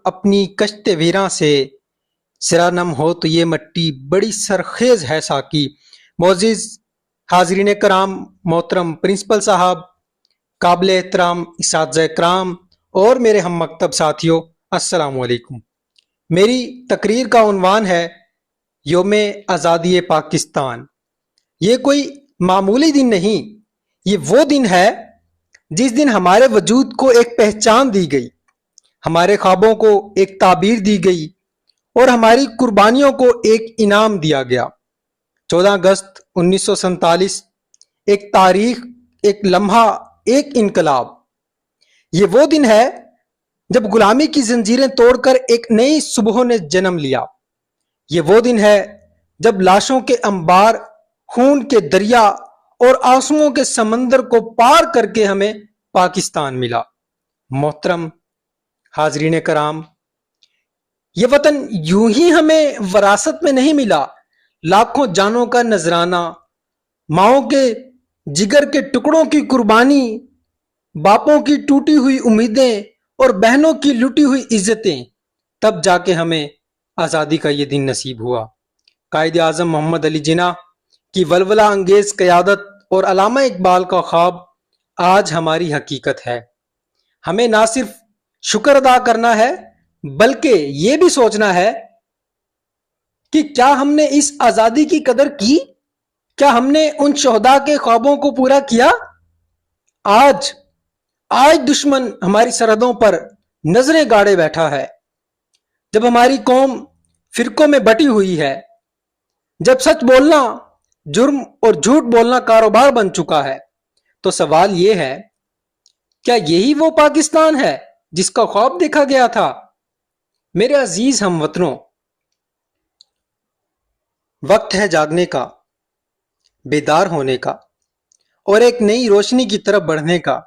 اپنی کشت ویراں سے سرانم ہو تو یہ مٹی بڑی سرخیز ہے ساکی۔ معزز حاضرین کرام، محترم پرنسپل صاحب، قابل احترام اساتذہ کرام اور میرے ہم مکتب ساتھیوں، السلام علیکم۔ میری تقریر کا عنوان ہے یوم آزادی پاکستان۔ یہ کوئی معمولی دن نہیں، یہ وہ دن ہے جس دن ہمارے وجود کو ایک پہچان دی گئی، ہمارے خوابوں کو ایک تعبیر دی گئی اور ہماری قربانیوں کو ایک انعام دیا گیا۔ 14 اگست 1947، ایک تاریخ، ایک لمحہ، ایک انقلاب۔ یہ وہ دن ہے جب غلامی کی زنجیریں توڑ کر ایک نئی صبح نے جنم لیا۔ یہ وہ دن ہے جب لاشوں کے انبار، خون کے دریا اور آنسوؤں کے سمندر کو پار کر کے ہمیں پاکستان ملا۔ محترم حاضرین کرام، یہ وطن یوں ہی ہمیں وراثت میں نہیں ملا۔ لاکھوں جانوں کا نذرانہ، ماؤں کے جگر کے ٹکڑوں کی قربانی، باپوں کی ٹوٹی ہوئی امیدیں اور بہنوں کی لٹی ہوئی عزتیں، تب جا کے ہمیں آزادی کا یہ دن نصیب ہوا۔ قائد اعظم محمد علی جناح کی ولولہ انگیز قیادت اور علامہ اقبال کا خواب آج ہماری حقیقت ہے۔ ہمیں نہ صرف شکر ادا کرنا ہے بلکہ یہ بھی سوچنا ہے کہ کیا ہم نے اس آزادی کی قدر کی؟ کیا ہم نے ان شہداء کے خوابوں کو پورا کیا؟ آج دشمن ہماری سرحدوں پر نظریں گاڑے بیٹھا ہے، جب ہماری قوم فرقوں میں بٹی ہوئی ہے، جب سچ بولنا جرم اور جھوٹ بولنا کاروبار بن چکا ہے، تو سوال یہ ہے، کیا یہی وہ پاکستان ہے جس کا خواب دیکھا گیا تھا؟ میرے عزیز ہم وطنوں، وقت ہے جاگنے کا، بیدار ہونے کا اور ایک نئی روشنی کی طرف بڑھنے کا۔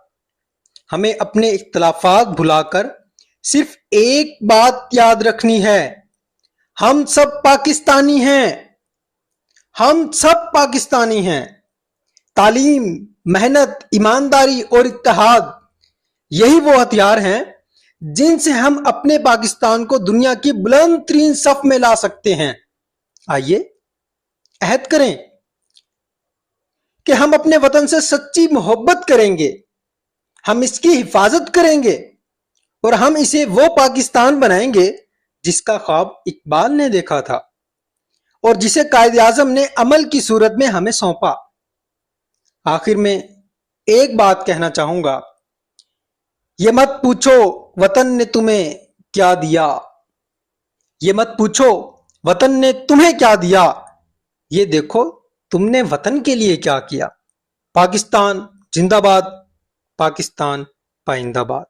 ہمیں اپنے اختلافات بھلا کر صرف ایک بات یاد رکھنی ہے، ہم سب پاکستانی ہیں، ہم سب پاکستانی ہیں۔ تعلیم، محنت، ایمانداری اور اتحاد، یہی وہ ہتھیار ہیں جن سے ہم اپنے پاکستان کو دنیا کی بلند ترین صف میں لا سکتے ہیں۔ آئیے عہد کریں کہ ہم اپنے وطن سے سچی محبت کریں گے، ہم اس کی حفاظت کریں گے اور ہم اسے وہ پاکستان بنائیں گے جس کا خواب اقبال نے دیکھا تھا اور جسے قائد اعظم نے عمل کی صورت میں ہمیں سونپا۔ آخر میں ایک بات کہنا چاہوں گا، یہ مت پوچھو وطن نے تمہیں کیا دیا، یہ مت پوچھو وطن نے تمہیں کیا دیا، یہ دیکھو تم نے وطن کے لیے کیا کیا۔ پاکستان زندہ باد، پاکستان پائندہ باد۔